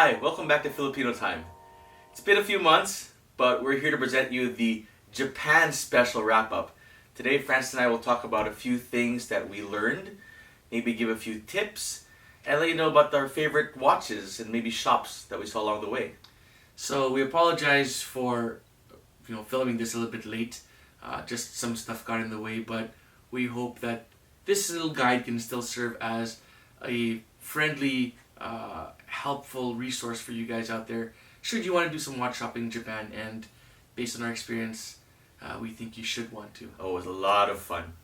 Hi, welcome back to Filipino Time. It's been a few months, but we're here to present you the Japan special wrap-up. Today, Francis and I will talk about a few things that we learned, maybe give a few tips, and let you know about our favorite watches and maybe shops that we saw along the way. So we apologize for filming this a little bit late. Just some stuff got in the way, but we hope that this little guide can still serve as a friendly, helpful resource for you guys out there. Should you want to do some watch shopping in Japan, and based on our experience, we think you should want to. Oh, it was a lot of fun.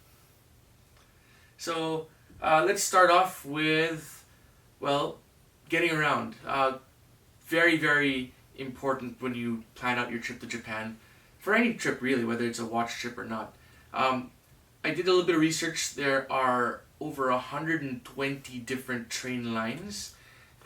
So let's start off with, getting around. Very, very important when you plan out your trip to Japan. For any trip really, whether it's a watch trip or not. I did a little bit of research. There are over 120 different train lines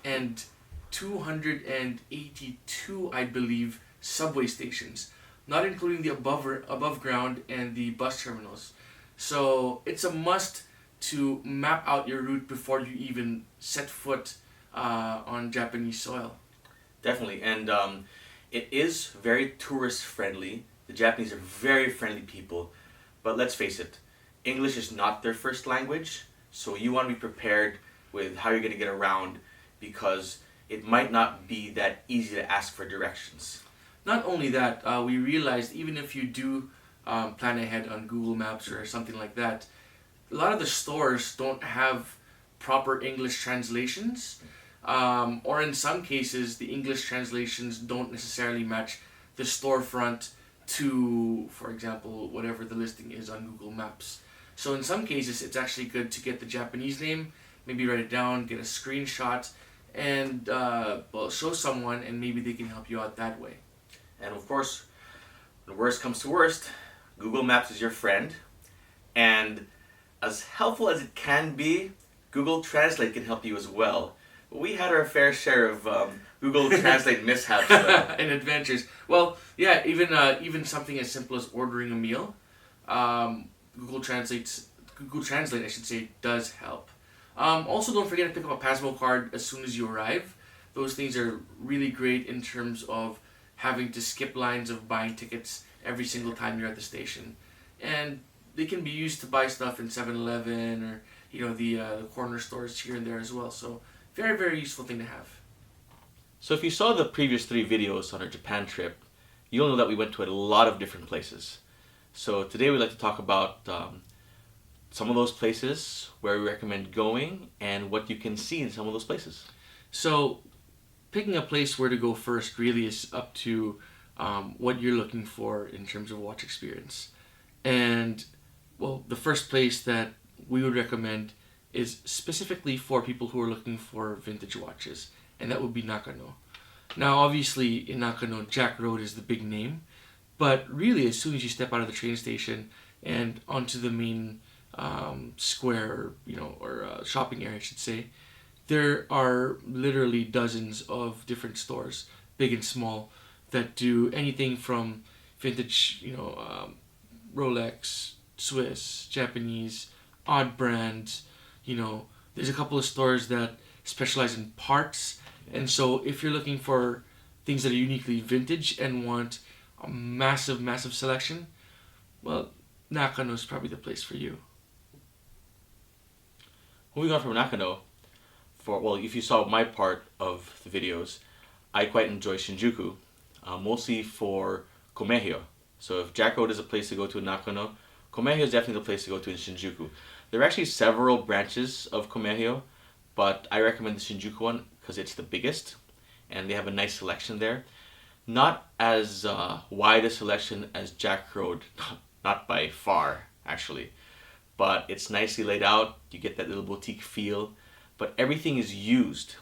and 282, I believe, subway stations, not including the above ground and the bus terminals. So it's a must to map out your route before you even set foot on Japanese soil. Definitely, and it is very tourist friendly. The Japanese are very friendly people, but let's face it, English is not their first language, so you want to be prepared with how you're going to get around because it might not be that easy to ask for directions. Not only that, we realized even if you do plan ahead on Google Maps or something like that, a lot of the stores don't have proper English translations, or in some cases, the English translations don't necessarily match the storefront to, for example, whatever the listing is on Google Maps. So in some cases, it's actually good to get the Japanese name, maybe write it down, get a screenshot, and show someone, and maybe they can help you out that way. And of course, when worst comes to worst, Google Maps is your friend, and as helpful as it can be, Google Translate can help you as well. We had our fair share of Google Translate mishaps and adventures. Well, yeah, even something as simple as ordering a meal, Google Translate, I should say, does help. Also, don't forget to pick up a Pasmo card as soon as you arrive. Those things are really great in terms of having to skip lines of buying tickets every single time you're at the station, and they can be used to buy stuff in 7-Eleven or the corner stores here and there as well. So very, very useful thing to have. So if you saw the previous 3 videos on our Japan trip, you'll know that we went to a lot of different places. So today we'd like to talk about some of those places, where we recommend going, and what you can see in some of those places. So picking a place where to go first really is up to what you're looking for in terms of watch experience. And the first place that we would recommend is specifically for people who are looking for vintage watches, and that would be Nakano. Now, obviously, in Nakano, Jack Road is the big name, but really, as soon as you step out of the train station and onto the main square, or shopping area, I should say, there are literally dozens of different stores, big and small, that do anything from vintage, Rolex, Swiss, Japanese, odd brands. There's a couple of stores that specialize in parts, and so if you're looking for things that are uniquely vintage and want a massive, massive selection, Nakano is probably the place for you. Moving on from Nakano, if you saw my part of the videos, I quite enjoy Shinjuku, mostly for Komehyo. So if Jack Road is a place to go to in Nakano, Komehyo is definitely the place to go to in Shinjuku. There are actually several branches of Komehyo, but I recommend the Shinjuku one because it's the biggest, and they have a nice selection there. Not as wide a selection as Jack Road, not by far, actually. But it's nicely laid out, you get that little boutique feel, but everything is used.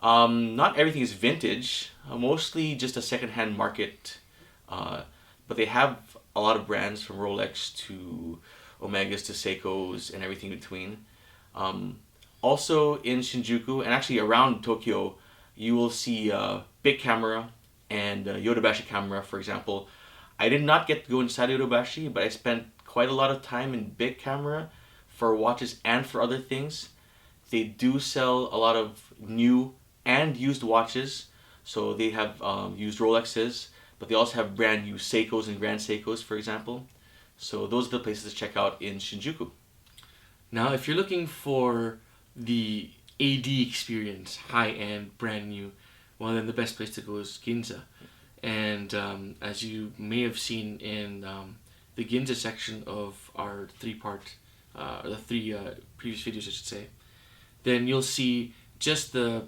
Not everything is vintage, mostly just a second-hand market, but they have a lot of brands from Rolex to Omegas to Seikos and everything in between. Also in Shinjuku, and actually around Tokyo, you will see Big Camera and Yodobashi Camera, for example. I did not get to go inside Yodobashi, but I spent quite a lot of time in Big Camera for watches and for other things. They do sell a lot of new and used watches. So they have used Rolexes, but they also have brand new Seikos and Grand Seikos, for example. So those are the places to check out in Shinjuku. Now, if you're looking for the AD experience, high end, brand new, well, then the best place to go is Ginza. And as you may have seen in the Ginza section of our the three previous videos, I should say, then you'll see just the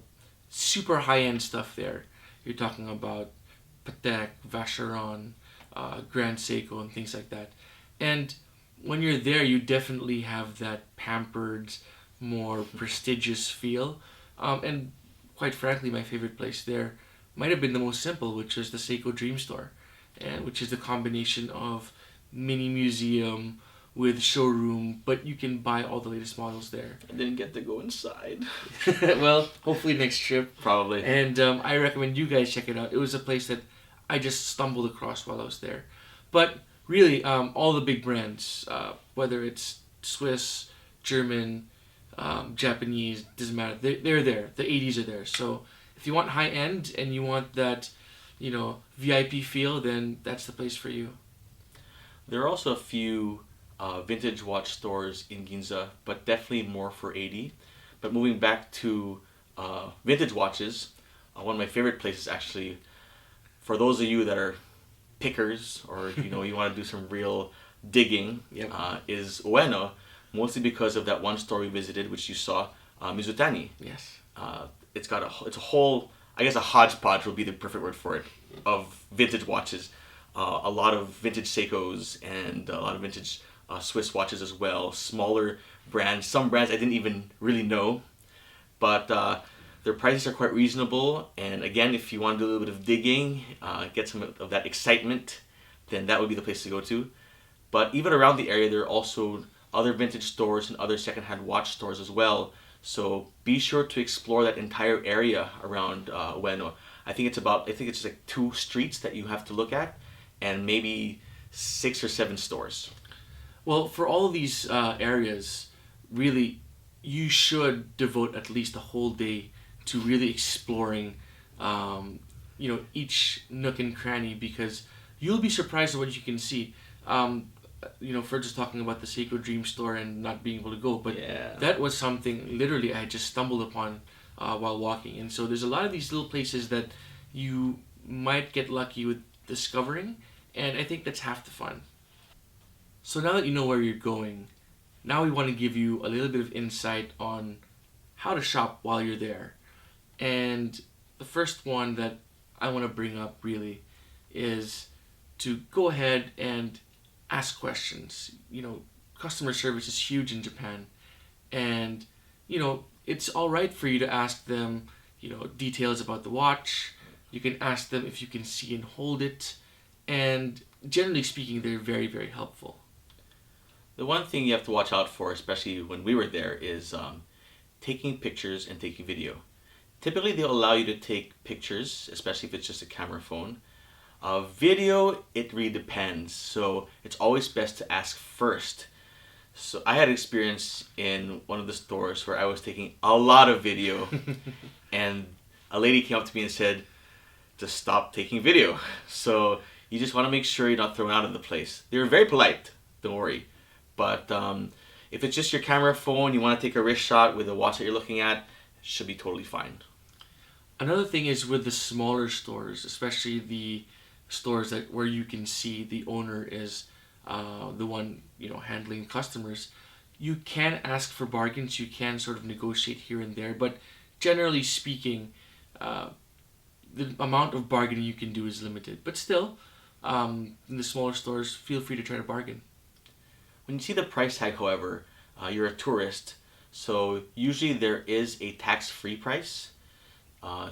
super high end stuff there. You're talking about Patek, Vacheron, Grand Seiko, and things like that. And when you're there, you definitely have that pampered, more prestigious feel. And quite frankly, my favorite place there might have been the most simple, which is the Seiko Dream Store, and which is the combination of mini museum with showroom, but you can buy all the latest models there. I didn't get to go inside. Well, hopefully next trip. Probably. And I recommend you guys check it out. It was a place that I just stumbled across while I was there. But really, all the big brands, whether it's Swiss, German, Japanese, doesn't matter. They're there. The 80s are there. So if you want high end and you want that, VIP feel, then that's the place for you. There are also a few vintage watch stores in Ginza, but definitely more for 80. But moving back to vintage watches, one of my favorite places actually, for those of you that are pickers or you want to do some real digging, Yep. is Ueno, mostly because of that one store we visited, which you saw, Mizutani. Yes. It's a whole, I guess a hodgepodge would be the perfect word for it, of vintage watches. A lot of vintage Seikos and a lot of vintage Swiss watches as well. Smaller brands, some brands I didn't even really know, but their prices are quite reasonable. And again, if you want to do a little bit of digging, get some of that excitement, then that would be the place to go to. But even around the area, there are also other vintage stores and other secondhand watch stores as well. So be sure to explore that entire area around Ueno. I think it's like 2 streets that you have to look at, and maybe 6 or 7 stores. Well, for all these areas, really, you should devote at least a whole day to really exploring, each nook and cranny, because you'll be surprised at what you can see. For just talking about the Seiko Dream Store and not being able to go, but Yeah. that was something literally I just stumbled upon while walking. And so there's a lot of these little places that you might get lucky with discovering, and I think that's half the fun. So now that you know where you're going, now we want to give you a little bit of insight on how to shop while you're there. And the first one that I want to bring up really is to go ahead and ask questions. Customer service is huge in Japan, and it's all right for you to ask them, details about the watch. You can ask them if you can see and hold it, and generally speaking, they're very, very helpful. The one thing you have to watch out for, especially when we were there, is taking pictures and taking video. Typically, they'll allow you to take pictures, especially if it's just a camera phone. Video, it really depends. So it's always best to ask first. So I had experience in one of the stores where I was taking a lot of video, and a lady came up to me and said, to stop taking video. So you just want to make sure you're not thrown out of the place. They're very polite, don't worry. But if it's just your camera phone, you want to take a wrist shot with the watch that you're looking at, it should be totally fine. Another thing is with the smaller stores, especially the stores where you can see the owner is the one handling customers. You can ask for bargains. You can sort of negotiate here and there, but generally speaking, the amount of bargaining you can do is limited. But still, in the smaller stores, feel free to try to bargain. When you see the price tag, however, you're a tourist, so usually there is a tax-free price.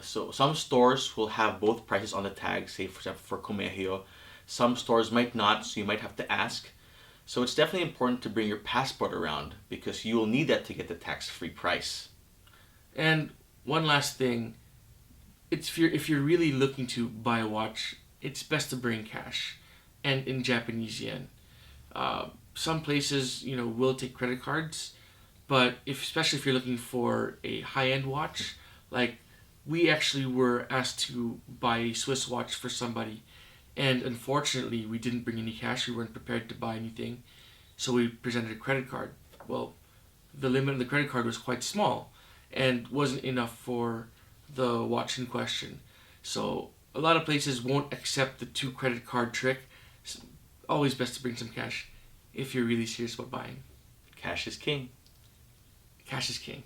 So some stores will have both prices on the tag, say for example for Komehyo. Some stores might not, so you might have to ask. So it's definitely important to bring your passport around because you will need that to get the tax-free price. And one last thing, if you're really looking to buy a watch, it's best to bring cash and in Japanese yen. Some places, will take credit cards, but especially if you're looking for a high-end watch, like we actually were asked to buy a Swiss watch for somebody, and unfortunately, we didn't bring any cash. We weren't prepared to buy anything, so we presented a credit card. Well, the limit on the credit card was quite small, and wasn't enough for the watch in question. So a lot of places won't accept the two credit card trick. It's always best to bring some cash if you're really serious about buying. Cash is king. Cash is king.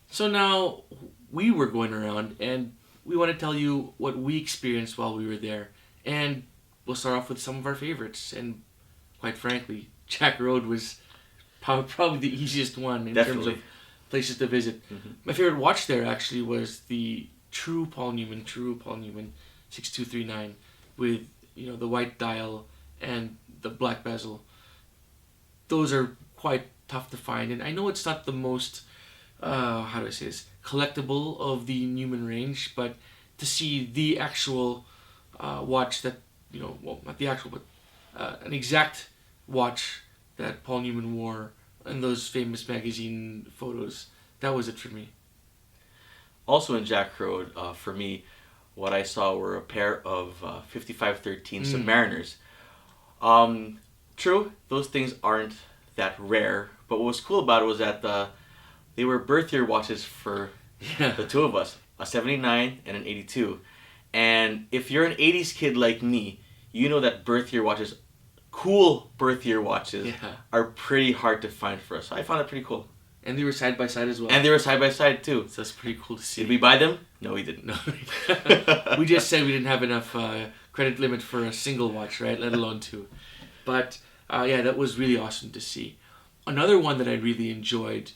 So now we were going around and we want to tell you what we experienced while we were there. And we'll start off with some of our favorites. And quite frankly, Jack Road was probably the easiest one in terms of places to visit. Mm-hmm. My favorite watch there actually was the True Paul Newman 6239 with the white dial and the black bezel. Those are quite tough to find, and I know it's not the most how do I say this, collectible of the Newman range, but to see the actual watch that well, not the actual, but an exact watch that Paul Newman wore in those famous magazine photos, that was it for me. Also in Jack Road, for me, what I saw were a pair of 5513 Submariners. True, those things aren't that rare, but what was cool about it was that they were birth year watches for the two of us, a 79 and an 82. And if you're an 80s kid like me, you know that birth year watches, cool birth year watches, are pretty hard to find for us. So I found that pretty cool. And they were side by side as well. And they were side by side too. So that's pretty cool to see. Did we buy them? No, we didn't. No. We just said we didn't have enough credit limit for a single watch, right? Let alone two. But yeah, that was really awesome to see. Another one that I really enjoyed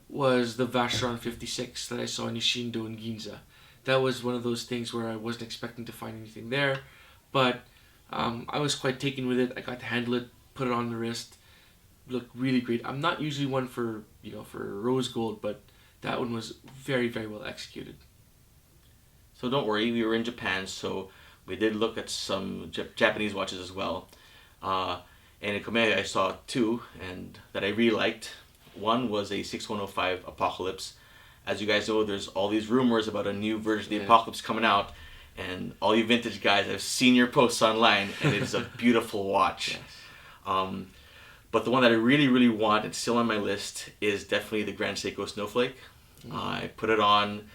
was the Vacheron 56 that I saw in Ishindo in Ginza. That was one of those things where I wasn't expecting to find anything there, but I was quite taken with it. I got to handle it, put it on the wrist. Looked really great. I'm not usually one for rose gold, but that one was very, very well executed. So don't worry, we were in Japan, so we did look at some Japanese watches as well. And in Komeya I saw two, and that I really liked. One was a 6105 Apocalypse. As you guys know, there's all these rumors about a new version of the Apocalypse coming out, and all you vintage guys, I've seen your posts online, and it's a beautiful watch. Yes. But the one that I really, really want, and still on my list, is definitely the Grand Seiko Snowflake. I put it on.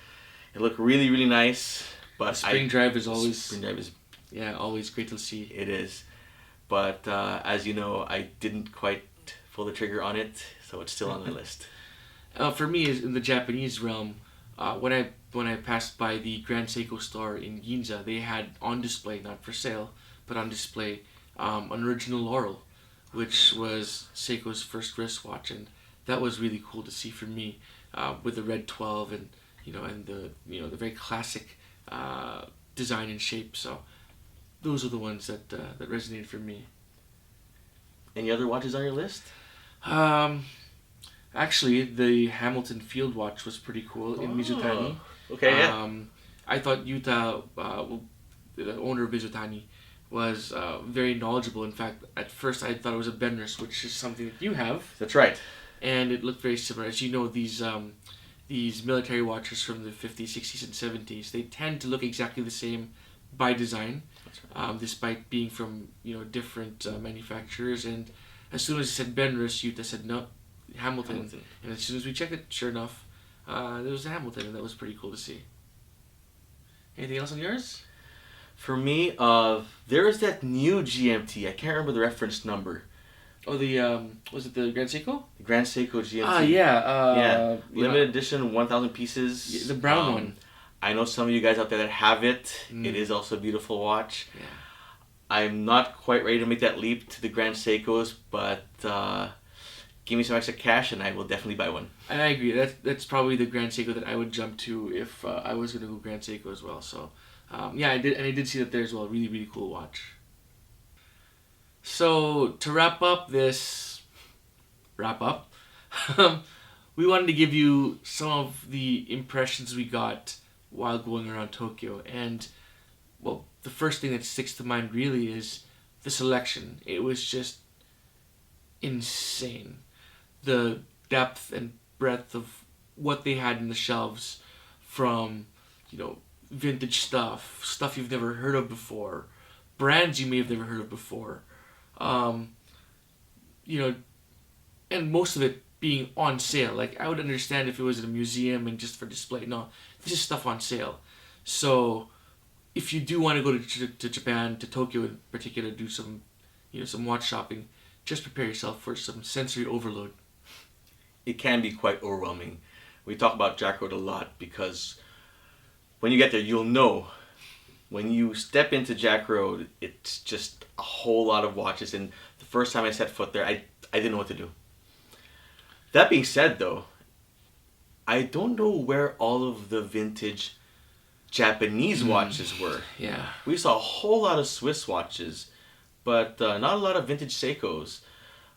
It looked really, really nice. But the spring drive is always... Spring drive is... Yeah, always great to see. It is. But as you know, I didn't quite pull the trigger on it, so it's still on my list. For me, in the Japanese realm, when I passed by the Grand Seiko store in Ginza, they had on display, not for sale, but on display, an original Laurel, which was Seiko's first wristwatch, and that was really cool to see for me, with the red 12 and the very classic design and shape. So those are the ones that resonated for me. Any other watches on your list? Actually, the Hamilton Field Watch was pretty cool in Mizutani. Okay, yeah. I thought Yuta, the owner of Mizutani, was very knowledgeable. In fact, at first I thought it was a Benris, which is something that you have. That's right. And it looked very similar. As you know, these military watches from the 50s, 60s, and 70s, they tend to look exactly the same by design, right. Despite being from different manufacturers. And as soon as it said Benris, Yuta said no, Hamilton. And as soon as we checked it, sure enough, there was a Hamilton, and that was pretty cool to see. Anything else on yours? For me, there is that new GMT. I can't remember the reference number. Oh, was it the Grand Seiko? The Grand Seiko GMT. Ah, yeah. Yeah. Limited edition, 1,000 pieces. The brown one. I know some of you guys out there that have it. It is also a beautiful watch. Yeah. I'm not quite ready to make that leap to the Grand Seikos, but give me some extra cash and I will definitely buy one. And I agree. That's probably the Grand Seiko that I would jump to if I was going to go Grand Seiko as well. So, yeah, I did see that there as well. Really, really cool watch. So, to wrap up, we wanted to give you some of the impressions we got while going around Tokyo. And, well, the first thing that sticks to mind really is the selection. It was just insane. The depth and breadth of what they had in the shelves, from vintage stuff you've never heard of before, brands you may have never heard of before, you know, and most of it being on sale. Like, I would understand if it was in a museum and just for display. No, this is stuff on sale. So if you do want to go to Japan, to Tokyo in particular, do some watch shopping, just prepare yourself for some sensory overload. It can be quite overwhelming. We talk about Jack Road a lot because when you get there, you'll know. When you step into Jack Road, it's just a whole lot of watches. And the first time I set foot there, I didn't know what to do. That being said, though, I don't know where all of the vintage Japanese watches were. Yeah. We saw a whole lot of Swiss watches, but not a lot of vintage Seikos.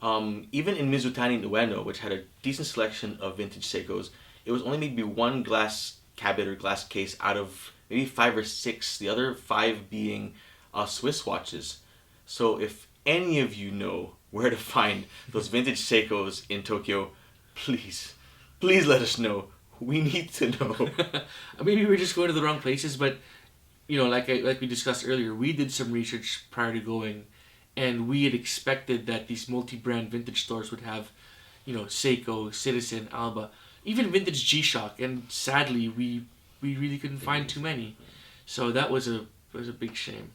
Even in Mizutani Ueno, which had a decent selection of vintage Seikos, it was only maybe one glass cabinet or glass case out of maybe 5 or 6, the other 5 being Swiss watches. So if any of you know where to find those vintage Seikos in Tokyo, please let us know. We need to know. Maybe we're just going to the wrong places, but like we discussed earlier, we did some research prior to going, and we had expected that these multi-brand vintage stores would have, Seiko, Citizen, Alba, even vintage G-Shock, and sadly we really couldn't find too many. So that was a big shame.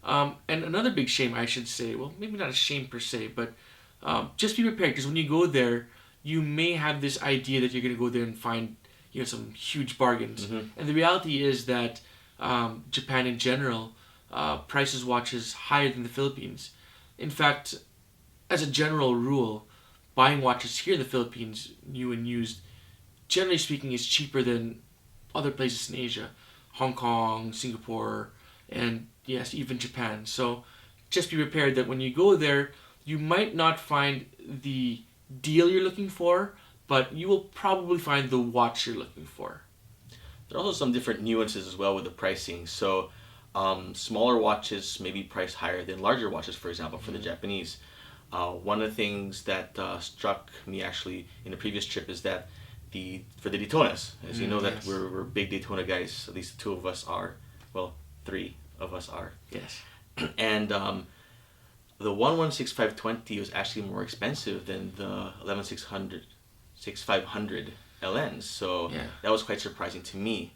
And another big shame, I should say, well, maybe not a shame per se, but just be prepared, because when you go there, you may have this idea that you're going to go there and find some huge bargains. Mm-hmm. And the reality is that Japan in general prices watches higher than the Philippines. In fact, as a general rule, buying watches here in the Philippines, new and used, generally speaking, is cheaper than other places in Asia. Hong Kong, Singapore, and yes, even Japan. So just be prepared that when you go there, you might not find the deal you're looking for, but you will probably find the watch you're looking for. There are also some different nuances as well with the pricing. So smaller watches may be priced higher than larger watches, for example, for the Japanese. One of the things that struck me actually in the previous trip is that for the Daytonas, as you know, that we're big Daytona guys, at least 2 of us are, well, 3 of us are. Yes. And the 116-520 was actually more expensive than the 11600-6500 LNs, so that was quite surprising to me.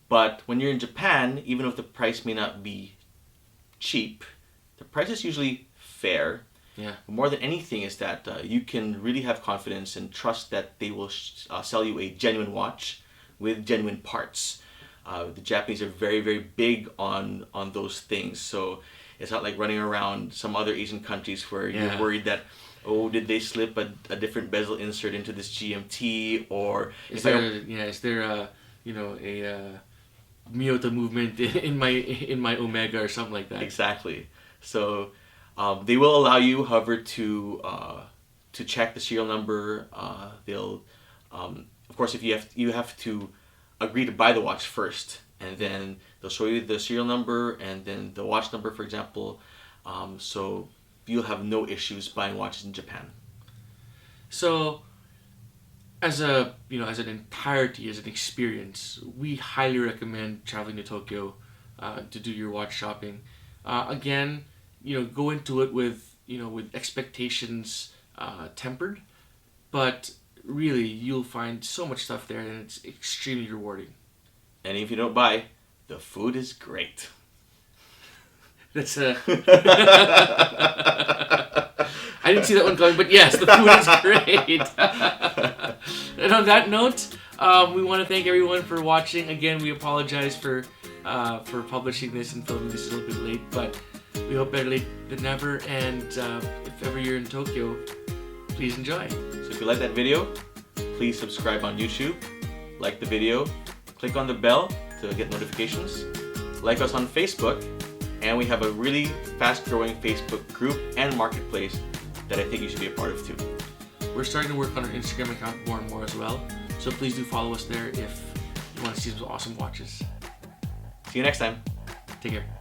But when you're in Japan, even if the price may not be cheap, the price is usually fair. Yeah. But more than anything is that you can really have confidence and trust that they will sell you a genuine watch with genuine parts. The Japanese are very, very big on those things, so it's not like running around some other Asian countries where you're worried that, did they slip a different bezel insert into this GMT, or is there a Miyota movement in my Omega or something like that? Exactly. So they will allow you, however, to check the serial number. They'll of course, if you have to agree to buy the watch first, and then they'll show you the serial number and then the watch number, for example. So you'll have no issues buying watches in Japan. So, as an entirety, as an experience, we highly recommend traveling to Tokyo to do your watch shopping. Again, go into it with expectations tempered, but really you'll find so much stuff there, and it's extremely rewarding. And if you don't buy, the food is great. That's I didn't see that one coming, but yes, the food is great. And on that note, we want to thank everyone for watching. Again, we apologize for publishing this and filming this a little bit late, but we hope better late than never. And if ever you're in Tokyo, please enjoy. So if you like that video, please subscribe on YouTube, like the video, click on the bell to get notifications, like us on Facebook, and we have a really fast-growing Facebook group and marketplace that I think you should be a part of too. We're starting to work on our Instagram account more and more as well, so please do follow us there if you want to see some awesome watches. See you next time. Take care.